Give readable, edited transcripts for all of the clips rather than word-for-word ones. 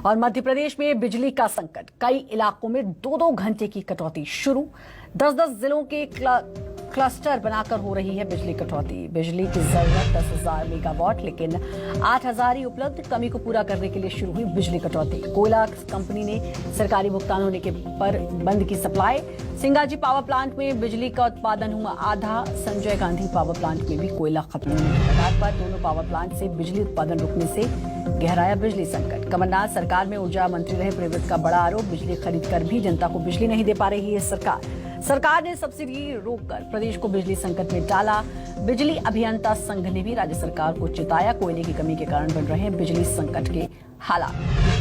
और मध्य प्रदेश में बिजली का संकट, कई इलाकों में 2-2 घंटे की कटौती शुरू। 10-10 जिलों के क्लस्टर बनाकर हो रही है बिजली कटौती। बिजली की जरूरत 10,000 मेगावाट, लेकिन 8,000 ही उपलब्ध। कमी को पूरा करने के लिए शुरू हुई बिजली कटौती। कोयला कंपनी ने सरकारी भुगतान होने के पर बंद की सप्लाई। सिंगाजी पावर प्लांट में बिजली का उत्पादन हुआ आधा। संजय गांधी पावर प्लांट में भी कोयला खत्म होने के कगार पर। दोनों पावर प्लांट से बिजली उत्पादन रुकने से गहराया बिजली संकट। कमलनाथ सरकार में ऊर्जा मंत्री रहे प्रेमवत का बड़ा आरोप। बिजली खरीद कर भी जनता को बिजली नहीं दे पा रही है सरकार ने सब्सिडी रोककर प्रदेश को बिजली संकट में डाला। बिजली अभियंता संघ ने भी राज्य सरकार को चिताया। कोयले की कमी के कारण बन रहे हैं बिजली संकट के हालात।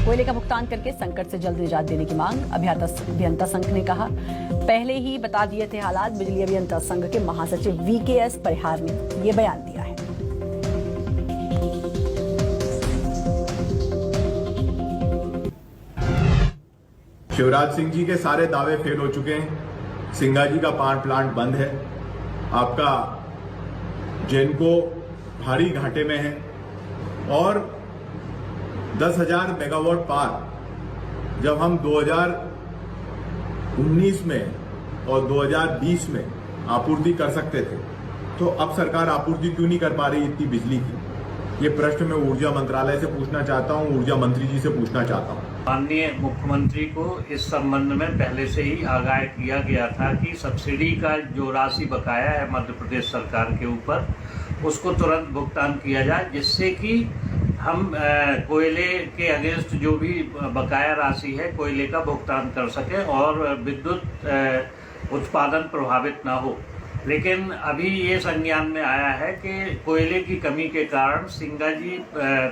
कोयले का भुगतान करके संकट से जल्द निजात देने की मांग। अभियंता संघ ने कहा, पहले ही बता दिए थे हालात। बिजली अभियंता संघ के महासचिव VKS परिहार ने यह बयान दिया है। शिवराज सिंह जी के सारे दावे फेल हो चुके हैं। सिंगाजी का पावर प्लांट बंद है। आपका जेनको भारी घाटे में है और 10,000 मेगावाट पार जब हम 2019 में और 2020 में आपूर्ति कर सकते थे, तो अब सरकार आपूर्ति क्यों नहीं कर पा रही इतनी बिजली की? ये प्रश्न मैं ऊर्जा मंत्रालय से पूछना चाहता हूं, ऊर्जा मंत्री जी से पूछना चाहता हूं। माननीय मुख्यमंत्री को इस संबंध में पहले से ही आगाह किया गया था कि सब्सिडी का जो राशि बकाया है मध्य प्रदेश सरकार के ऊपर, उसको तुरंत भुगतान किया जाए, जिससे कि हम कोयले के अगेंस्ट जो भी बकाया राशि है कोयले का भुगतान कर सकें और विद्युत उत्पादन प्रभावित ना हो। लेकिन अभी ये संज्ञान में आया है कि कोयले की कमी के कारण सिंगाजी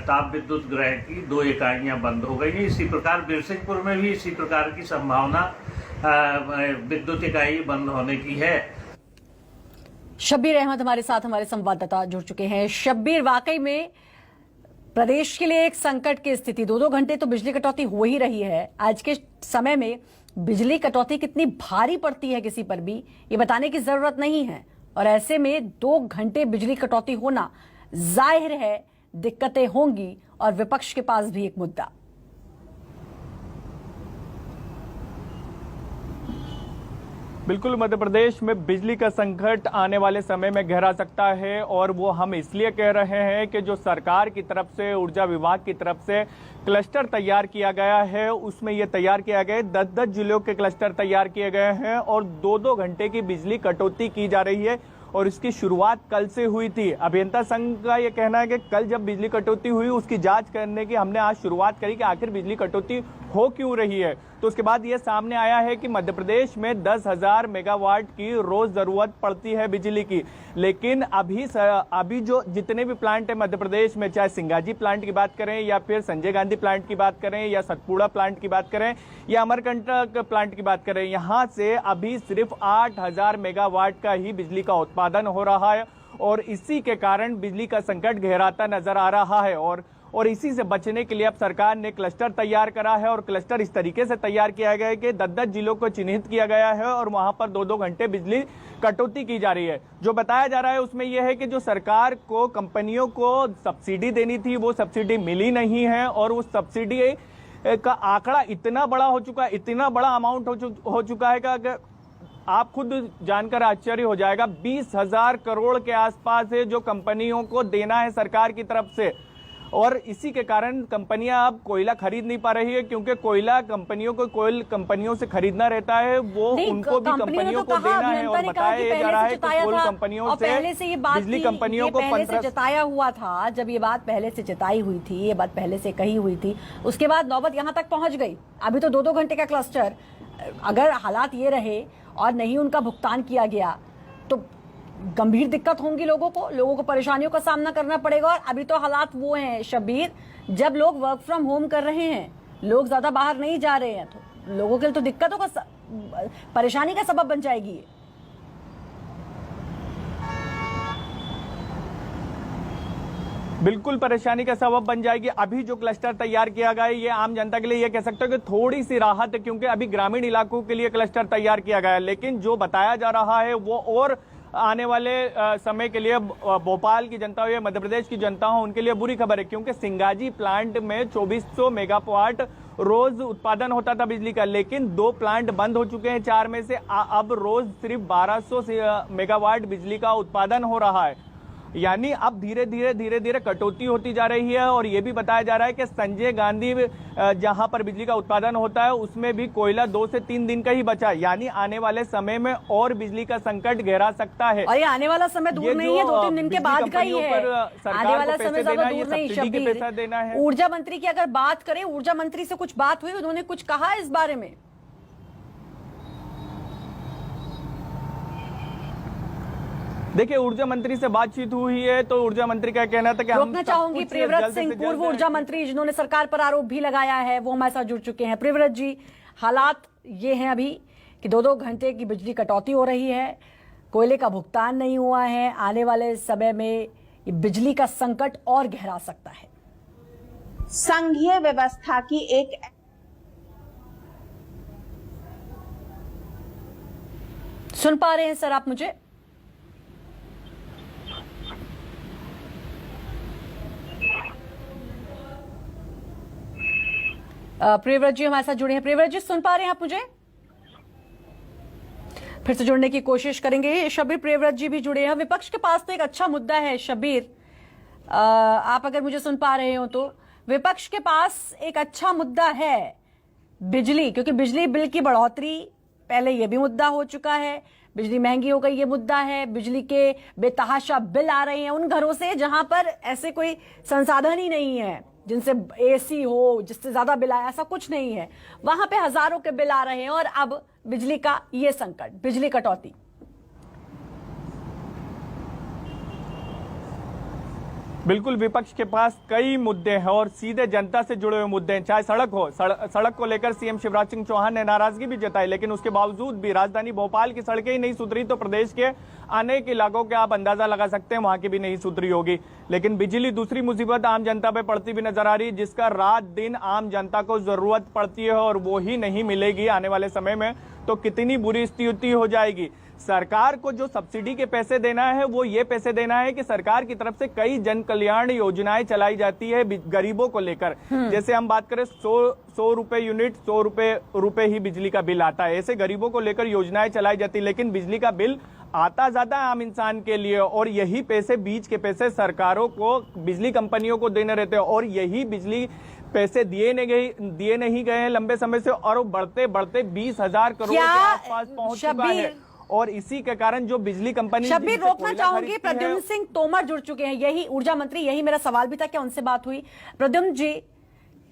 ताप विद्युत गृह की 2 इकाइयां बंद हो गई हैं। इसी प्रकार बिरसिंहपुर में भी इसी प्रकार की संभावना विद्युत इकाई बंद होने की है। शब्बीर अहमद हमारे साथ, हमारे संवाददाता जुड़ चुके हैं। शब्बीर, वाकई में प्रदेश के लिए एक संकट की स्थिति, 2-2 घंटे तो बिजली कटौती हो ही रही है। आज के समय में बिजली कटौती कितनी भारी पड़ती है किसी पर भी ये बताने की जरूरत नहीं है, और ऐसे में 2 घंटे बिजली कटौती होना जाहिर है दिक्कतें होंगी, और विपक्ष के पास भी एक मुद्दा। बिल्कुल, मध्य प्रदेश में बिजली का संकट आने वाले समय में गहरा सकता है, और वो हम इसलिए कह रहे हैं कि जो सरकार की तरफ से, ऊर्जा विभाग की तरफ से क्लस्टर तैयार किया गया है, उसमें ये तैयार किया गया 10-10 जिलों के क्लस्टर तैयार किए गए हैं और 2-2 घंटे की बिजली कटौती की जा रही है, और इसकी शुरुआत कल से हुई थी। अभियंता संघ का यह कहना है कि कल जब बिजली कटौती हुई उसकी जांच करने की हमने आज शुरुआत करी कि आखिर बिजली कटौती हो क्यों रही है। तो उसके बाद यह सामने आया है कि मध्य प्रदेश में 10,000 मेगावाट की रोज जरूरत पड़ती है बिजली की, लेकिन अभी जो जितने भी प्लांट है मध्य प्रदेश में, चाहे सिंगाजी प्लांट की बात करें या फिर संजय गांधी प्लांट की बात करें या सतपुड़ा प्लांट की बात करें या अमरकंटक प्लांट की बात करें, यहाँ से अभी सिर्फ 8,000 मेगावाट का ही बिजली का उत्पादन हो रहा है, और इसी के कारण बिजली का संकट गहराता नजर आ रहा है। और इसी से बचने के लिए अब सरकार ने क्लस्टर तैयार करा है, और क्लस्टर इस तरीके से तैयार किया गया है कि 10-10 जिलों को चिन्हित किया गया है और वहां पर 2-2 घंटे बिजली कटौती की जा रही है। जो बताया जा रहा है उसमें यह है कि जो सरकार को कंपनियों को सब्सिडी देनी थी वो सब्सिडी मिली नहीं है, और उस सब्सिडी का आंकड़ा इतना बड़ा हो चुका है, इतना बड़ा अमाउंट हो चुका है कि आप खुद जानकर आश्चर्य हो जाएगा। 20,000 करोड़ के आसपास है जो कंपनियों को देना है सरकार की तरफ से, और इसी के कारण कंपनियां अब कोयला खरीद नहीं पा रही है, क्योंकि कोयला कंपनियों को कोयल कंपनियों से खरीदना रहता है, वो उनको भी कंपनियों को देना है। और बताया जा रहा है कि कोयल कंपनियों से बिजली कंपनियों को पहले से जताया हुआ था। जब ये बात पहले से जताई हुई थी, ये बात पहले से कही हुई थी, उसके बाद नौबत यहाँ तक पहुंच गई। अभी तो 2-2 घंटे का क्लस्टर, अगर हालात ये रहे और नहीं उनका भुगतान किया गया तो गंभीर दिक्कत होंगी लोगों को परेशानियों का सामना करना पड़ेगा। और अभी तो हालात वो हैं शब्बीर, जब लोग वर्क फ्रॉम होम कर रहे हैं, लोग ज्यादा बाहर नहीं जा रहे हैं, तो लोगों के लिए तो दिक्कतों का, परेशानी का सबब बन जाएगी ये। बिल्कुल परेशानी का सबब बन जाएगी। अभी जो क्लस्टर तैयार किया गया है ये आम जनता के लिए ये कह सकते हो कि थोड़ी सी राहत है, क्योंकि अभी ग्रामीण इलाकों के लिए क्लस्टर तैयार किया गया है, लेकिन जो बताया जा रहा है वो और आने वाले समय के लिए भोपाल की जनता हो या मध्य प्रदेश की जनता हो उनके लिए बुरी खबर है, क्योंकि सिंगाजी प्लांट में 2400 मेगावाट रोज उत्पादन होता था बिजली का, लेकिन 2 प्लांट बंद हो चुके हैं 4 में से। अब रोज सिर्फ 1200 मेगावाट बिजली का उत्पादन हो रहा है। यानी अब धीरे धीरे कटौती होती जा रही है। और ये भी बताया जा रहा है कि संजय गांधी जहां पर बिजली का उत्पादन होता है उसमें भी कोयला 2 से 3 दिन का ही बचा है। यानी आने वाले समय में और बिजली का संकट गहरा सकता है। और ये आने वाला समय दूर नहीं है, 2-3 दिन के बाद का ही है। आने वाला समय ज्यादा दूर नहीं। शब्बीर, ऊर्जा मंत्री की अगर बात करें, ऊर्जा मंत्री से कुछ बात हुई, उन्होंने कुछ कहा इस बारे में? देखिए, ऊर्जा मंत्री से बातचीत हुई है तो ऊर्जा मंत्री का कहना था कि रोकना चाहूंगी प्रियव्रत सिंह, पूर्व ऊर्जा मंत्री जिन्होंने सरकार पर आरोप भी लगाया है, वो हमारे साथ जुड़ चुके हैं। प्रियव्रत जी, हालात ये हैं अभी कि 2-2 घंटे की बिजली कटौती हो रही है, कोयले का भुगतान नहीं हुआ है। आने वाले समय में ये बिजली का संकट और गहरा सकता है। संघीय व्यवस्था की एक सुन पा रहे हैं सर आप मुझे? प्रियव्रत जी हमारे साथ जुड़े हैं। प्रियव्रत जी, सुन पा रहे हैं आप मुझे? फिर से जुड़ने की कोशिश करेंगे। शब्बीर, प्रियव्रत जी भी जुड़े हैं। विपक्ष के पास तो एक अच्छा मुद्दा है शब्बीर, आप अगर मुझे सुन पा रहे हो तो। विपक्ष के पास एक अच्छा मुद्दा है बिजली, क्योंकि बिजली बिल की बढ़ोतरी पहले ये भी मुद्दा हो चुका है, बिजली महंगी हो गई ये मुद्दा है, बिजली के बेतहाशा बिल आ रहे हैं उन घरों से जहां पर ऐसे कोई संसाधन ही नहीं है, जिनसे एसी हो, जिससे ज्यादा बिल आया, ऐसा कुछ नहीं है। वहां पे हजारों के बिल आ रहे हैं और अब बिजली का ये संकट, बिजली कटौती। बिल्कुल, विपक्ष के पास कई मुद्दे हैं और सीधे जनता से जुड़े हुए मुद्दे हैं। चाहे सड़क हो, सड़क को लेकर सीएम शिवराज सिंह चौहान ने नाराजगी भी जताई, लेकिन उसके बावजूद भी राजधानी भोपाल की सड़कें ही नहीं सुधरी तो प्रदेश के अनेक इलाकों के आप अंदाजा लगा सकते हैं वहां की भी नहीं सुधरी होगी। लेकिन बिजली, दूसरी मुसीबत आम जनता पे पड़ती भी नजर आ रही है, जिसका रात दिन आम जनता को जरूरत पड़ती है और वो ही नहीं मिलेगी आने वाले समय में तो कितनी बुरी स्थिति हो जाएगी। सरकार को जो सब्सिडी के पैसे देना है वो ये पैसे देना है कि सरकार की तरफ से कई जन कल्याण योजनाएं चलाई जाती है गरीबों को लेकर। जैसे हम बात करें 100 रुपए यूनिट, 100 रुपए ही बिजली का बिल आता है, ऐसे गरीबों को लेकर योजनाएं चलाई जाती है। लेकिन बिजली का बिल आता ज्यादा आम इंसान के लिए और यही पैसे, बीच के पैसे सरकारों को, बिजली कंपनियों को देने रहते हैं और यही बिजली पैसे दिए नहीं गए हैं लंबे समय से और बढ़ते 20,000 करोड़ के आसपास पहुंच चुका है। और इसी के कारण जो बिजली कंपनी, शब्बीर, रोकना चाहूंगी, प्रद्युम्न सिंह तोमर जुड़ चुके हैं, यही ऊर्जा मंत्री, यही मेरा सवाल भी था, क्या उनसे बात हुई? प्रद्युम्न जी,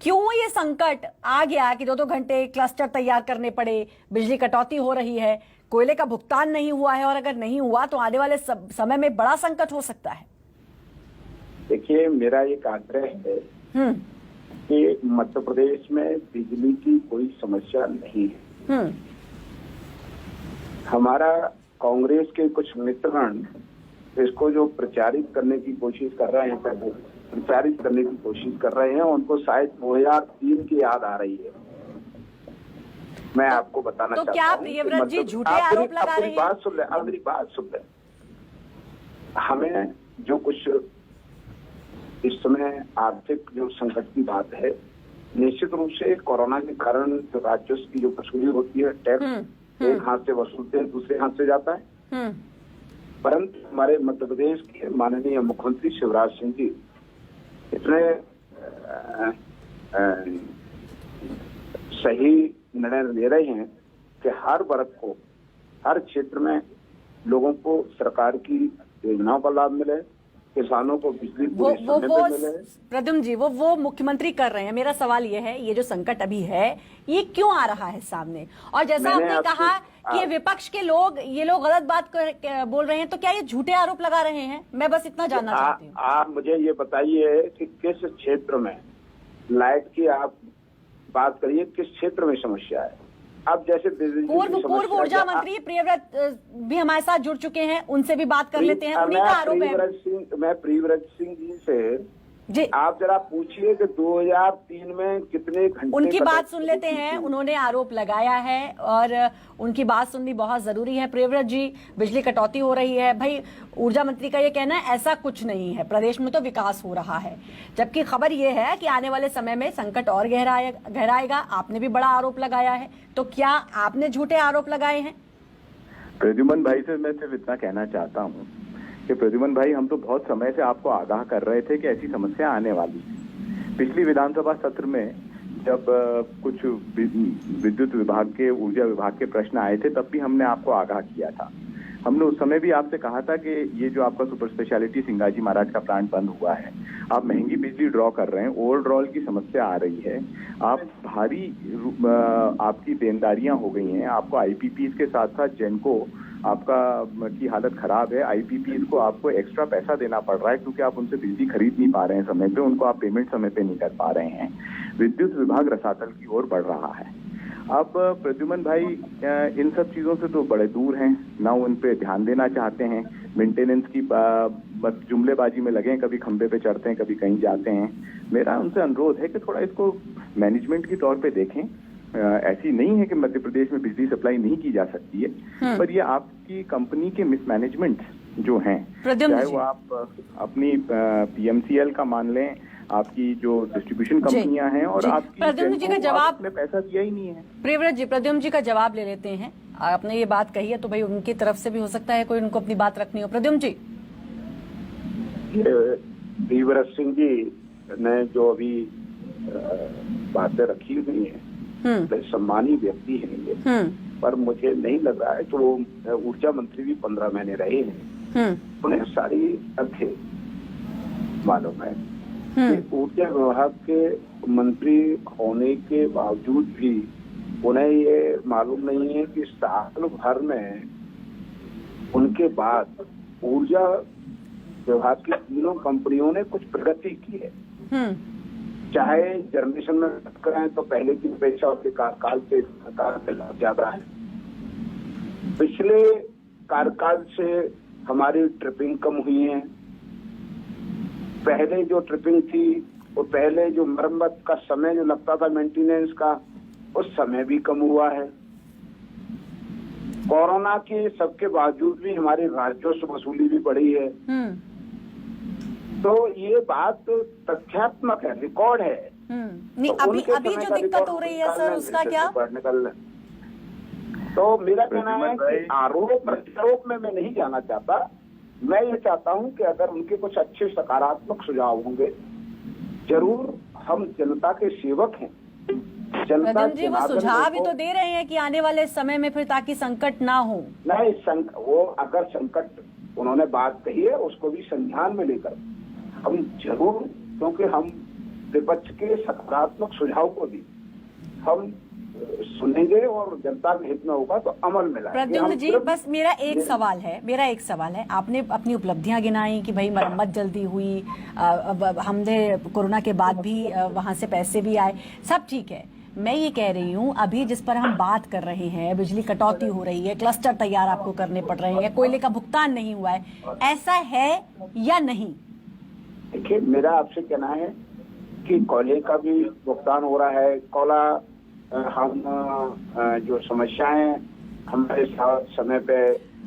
क्यों ये संकट आ गया कि 2-2 घंटे क्लस्टर तैयार करने पड़े, बिजली कटौती हो रही है, कोयले का भुगतान नहीं हुआ है और अगर नहीं हुआ तो आने वाले समय में बड़ा संकट हो सकता है? देखिए, मेरा एक आग्रह है कि मध्य प्रदेश में बिजली की कोई समस्या नहीं है। हमारा कांग्रेस के कुछ मित्रगण इसको जो प्रचारित करने की कोशिश कर रहे हैं, उनको शायद 2003 की याद आ रही है। मैं आपको बताना चाहता हूँ, क्या प्रियव्रत जी झूठे आरोप लगा रहे हैं? मेरी बात सुन ले। हमें जो कुछ इस समय आर्थिक जो संकट की बात है, निश्चित रूप से कोरोना के कारण जो राजस्व की जो वसूली होती है, टैक्स एक हाथ से वसूलते हैं, दूसरे हाथ से जाता है। परंतु हमारे मध्य प्रदेश के माननीय मुख्यमंत्री शिवराज सिंह जी इतने सही निर्णय ले रहे हैं कि हर वर्ग को, हर क्षेत्र में लोगों को सरकार की योजनाओं का लाभ मिले, किसानों को बिजली पूरे समय पे मिले। प्रद्युम्न जी, वो मुख्यमंत्री कर रहे हैं। मेरा सवाल ये है, ये जो संकट अभी है ये क्यों आ रहा है सामने? और जैसा आपने कहा कि विपक्ष के लोग, ये लोग गलत बात बोल रहे हैं, तो क्या ये झूठे आरोप लगा रहे हैं? मैं बस इतना जानना चाहती हूँ। आप मुझे ये बताइए कि किस क्षेत्र में लाइट की आप बात करिए, किस क्षेत्र में समस्या है? अब जैसे पूर्व ऊर्जा मंत्री प्रियव्रत भी हमारे साथ जुड़ चुके हैं, उनसे भी बात कर लेते हैं। उन्हीं का आरोप है। मैं प्रियव्रत सिंह जी से जी आप जरा पूछिए कि 2003 में कितने घंटे उनकी बात सुन लेते हैं। उन्होंने आरोप लगाया है और उनकी बात सुननी बहुत जरूरी है। प्रियव्रत जी, बिजली कटौती हो रही है, भाई ऊर्जा मंत्री का ये कहना है ऐसा कुछ नहीं है, प्रदेश में तो विकास हो रहा है, जबकि खबर ये है कि आने वाले समय में संकट और गहराएगा। आपने भी बड़ा आरोप लगाया है, तो क्या आपने झूठे आरोप लगाए हैं? प्रद्युमन भाई से मैं सिर्फ इतना कहना चाहता हूँ कि प्रद्युमन भाई, हम तो बहुत समय से आपको आगाह कर रहे थे कि ऐसी समस्या आने वाली है। पिछली विधानसभा सत्र में जब कुछ विद्युत विभाग के, ऊर्जा विभाग के प्रश्न आए थे, तब भी हमने आपको आगाह किया था। हमने उस समय भी आपसे कहा था कि ये जो आपका सुपर स्पेशलिटी सिंगाजी महाराज का प्लांट बंद हुआ है, आप महंगी बिजली ड्रॉ कर रहे हैं, ओवरड्रॉल की समस्या आ रही है, आप भारी आपकी देनदारियां हो गई हैं, आपको आईपीपीज के साथ साथ जेनको आपका की हालत खराब है, आईपीपीज को आपको एक्स्ट्रा पैसा देना पड़ रहा है क्योंकि आप उनसे बिजली खरीद नहीं पा रहे हैं समय पे, उनको आप पेमेंट समय पे नहीं कर पा रहे हैं। विद्युत विभाग रसातल की ओर बढ़ रहा है। अब प्रद्युमन भाई इन सब चीजों से तो बड़े दूर हैं, ना उन पे ध्यान देना चाहते हैं, मेंटेनेंस की बस जुमलेबाजी में लगे हैं, कभी खंबे पे चढ़ते हैं, कभी कहीं जाते हैं। मेरा उनसे अनुरोध है कि थोड़ा इसको मैनेजमेंट के तौर पे देखें। ऐसी नहीं है कि मध्य प्रदेश में बिजली सप्लाई नहीं की जा सकती है, पर ये आपकी कंपनी के मिसमैनेजमेंट जो हैं, चाहे वो आप अपनी पीएमसीएल का मान लें, आपकी जो डिस्ट्रीब्यूशन कंपनियां हैं, और आपकी प्रद्युम्न जी का जवाब ने पैसा दिया ही नहीं है। प्रियव्रत जी, प्रद्युम्न जी का जवाब ले लेते हैं। आपने ये बात कही है तो भाई उनकी तरफ से भी हो सकता है कोई उनको अपनी बात रखनी हो। प्रद्युम्न जी। प्रियव्रत सिंह जी ने जो अभी बातें रखी हुई हैं, सम्मानी व्यक्ति हैं ये, पर मुझे नहीं लग रहा है कि वो ऊर्जा मंत्री भी 15 महीने रहे हैं, उन्हें सारी तथ्य मालूम है। ऊर्जा विभाग के मंत्री होने के बावजूद भी उन्हें ये मालूम नहीं है कि साल भर में उनके बाद ऊर्जा विभाग की तीनों कंपनियों ने कुछ प्रगति की है। चाहे जनरेशन में करें तो पहले की अपेक्षा उसके कार्यकाल से ज्यादा है। पिछले कार्यकाल से हमारी ट्रिपिंग कम हुई है। पहले जो ट्रिपिंग थी, और पहले जो मरम्मत का समय जो लगता था मेंटेनेंस का, उस समय भी कम हुआ है। कोरोना के सबके बावजूद भी हमारी राजस्व वसूली भी बढ़ी है। तो ये बात तथ्यात्मक है, रिकॉर्ड है। नहीं, अभी जो दिक्कत हो रही है सर, उसका क्या? तो मेरा कहना है कि आरोप प्रत्यारोप में मैं नहीं जाना चाहता। मैं ये चाहता हूं कि अगर उनके कुछ अच्छे सकारात्मक सुझाव होंगे, जरूर हम जनता के सेवक हैं। जनता जी वो सुझाव भी तो दे रहे हैं कि आने वाले समय में फिर ताकि संकट ना हो। नहीं, वो अगर संकट उन्होंने बात कही है उसको भी संज्ञान में लेकर हम जरूर, क्योंकि हम विपक्ष के सकारात्मक सुझाव को भी हम सुनेंगे और जनता के हित में होगा तो अमल में लाएंगे। प्रद्युम्न जी, बस मेरा एक सवाल है। आपने अपनी उपलब्धियां गिनाई कि भाई मरम्मत जल्दी हुई, हमने कोरोना के बाद भी वहां से पैसे भी आए, सब ठीक है। मैं ये कह रही हूँ अभी जिस पर हम बात कर रहे हैं, बिजली कटौती हो रही है, क्लस्टर तैयार आपको करने पड़ रहे हैं, कोयले का भुगतान नहीं हुआ है, ऐसा है या नहीं? देखिए, मेरा आपसे कहना है कि कोयले का भी भुगतान हो रहा है। कोयला हम जो समस्याएं हमारे साथ समय पे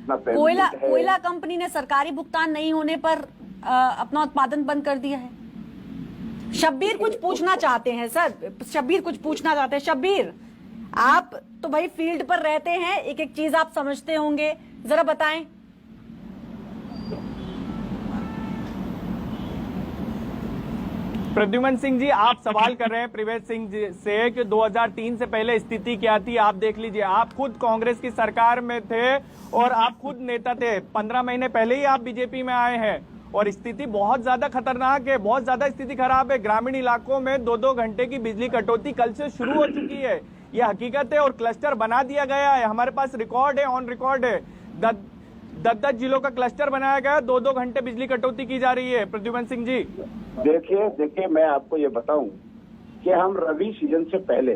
कोयला कंपनी ने सरकारी भुगतान नहीं होने पर अपना उत्पादन बंद कर दिया है। शब्बीर कुछ पूछना चाहते हैं सर, शब्बीर, आप तो भाई फील्ड पर रहते हैं, एक एक चीज आप समझते होंगे, जरा बताएं। प्रद्युमन सिंह जी, आप सवाल कर रहे हैं प्रियव्रत सिंह जी से कि 2003 से पहले स्थिति क्या थी। आप देख लीजिए, आप खुद कांग्रेस की सरकार में थे और आप खुद नेता थे। 15 महीने पहले ही आप बीजेपी में आए हैं और स्थिति बहुत ज्यादा खतरनाक है, बहुत ज्यादा स्थिति खराब है। ग्रामीण इलाकों में 2-2 घंटे की बिजली कटौती कल से शुरू हो चुकी है, यह हकीकत है। और क्लस्टर बना दिया गया है, हमारे पास रिकॉर्ड है, ऑन रिकॉर्ड है। 10 जिलों का क्लस्टर बनाया गया, 2-2 घंटे बिजली कटौती की जा रही है। प्रद्युमन सिंह जी, देखिए, मैं आपको ये बताऊं कि हम रबी सीजन से पहले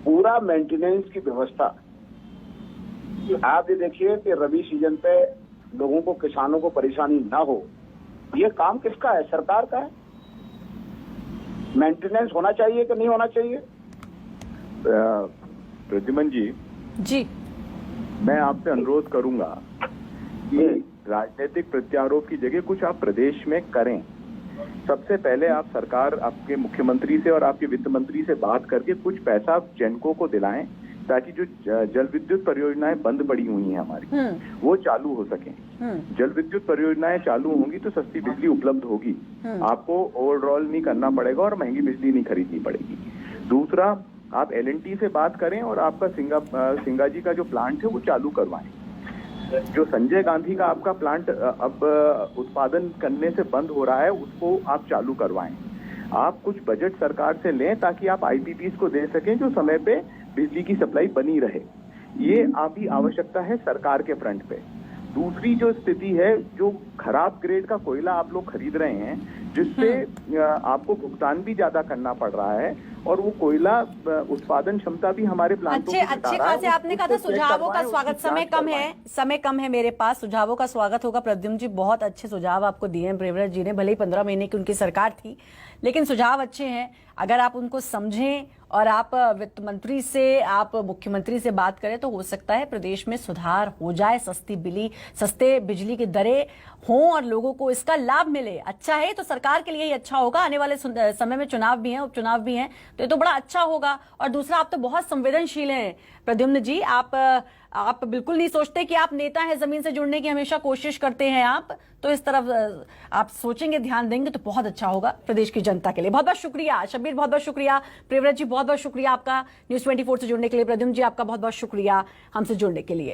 पूरा मेंटेनेंस की व्यवस्था, आप ये देखिए कि रबी सीजन पे लोगों को, किसानों को परेशानी ना हो, ये काम किसका है? सरकार का है। मेंटेनेंस होना चाहिए कि नहीं होना चाहिए? प्रद्युमन जी, जी मैं आपसे अनुरोध करूंगा कि राजनीतिक प्रत्यारोप की जगह कुछ आप प्रदेश में करें। सबसे पहले आप सरकार, आपके मुख्यमंत्री से और आपके वित्त मंत्री से बात करके कुछ पैसा जेनको को दिलाएं, ताकि जो जल विद्युत परियोजनाएं बंद पड़ी हुई हैं हमारी, वो चालू हो सकें। जल विद्युत परियोजनाएं चालू होंगी तो सस्ती बिजली उपलब्ध होगी, आपको ओवरऑल नहीं करना पड़ेगा और महंगी बिजली नहीं खरीदनी पड़ेगी। दूसरा, आप L&T से बात करें और आपका सिंगाजी का जो प्लांट है वो चालू करवाएं। जो संजय गांधी का आपका प्लांट अब उत्पादन करने से बंद हो रहा है, उसको आप चालू करवाएं। आप कुछ बजट सरकार से लें ताकि आप IPPs को दे सकें जो समय पे बिजली की सप्लाई बनी रहे। ये अभी आवश्यकता है सरकार के फ्रंट पे। दूसरी जो स्थिति है, जो खराब ग्रेड का कोयला आप लोग खरीद रहे हैं, जिससे आपको भुगतान भी ज्यादा करना पड़ रहा है और वो कोयला उत्पादन क्षमता भी हमारे प्लांटों की अच्छे खासे आपने कहा था सुझावों का स्वागत। समय कम है मेरे पास, सुझावों का स्वागत होगा। प्रद्युम्न जी, बहुत अच्छे सुझाव आपको दिए हैं प्रियव्रत जी ने। भले ही 15 महीने की उनकी सरकार थी, लेकिन सुझाव अच्छे हैं। अगर आप उनको समझें और आप वित्त मंत्री से, आप मुख्यमंत्री से बात करें तो हो सकता है प्रदेश में सुधार हो जाए, सस्ते बिजली की दरें हों और लोगों को इसका लाभ मिले। अच्छा है तो सरकार के लिए ही अच्छा होगा। आने वाले समय में चुनाव भी हैं, उपचुनाव भी हैं, तो ये तो बड़ा अच्छा होगा। और दूसरा, आप तो बहुत संवेदनशील हैं प्रद्युम्न जी। आप बिल्कुल नहीं सोचते कि आप नेता हैं, जमीन से जुड़ने की हमेशा कोशिश करते हैं आप, तो इस तरफ आप सोचेंगे, ध्यान देंगे तो बहुत अच्छा होगा प्रदेश की जनता के लिए। बहुत बहुत शुक्रिया शब्बीर, बहुत बहुत शुक्रिया प्रियव्रत जी, बहुत बहुत शुक्रिया आपका न्यूज़ 24 से जुड़ने के लिए। प्रद्युम्न जी, आपका बहुत बहुत शुक्रिया हमसे जुड़ने के लिए।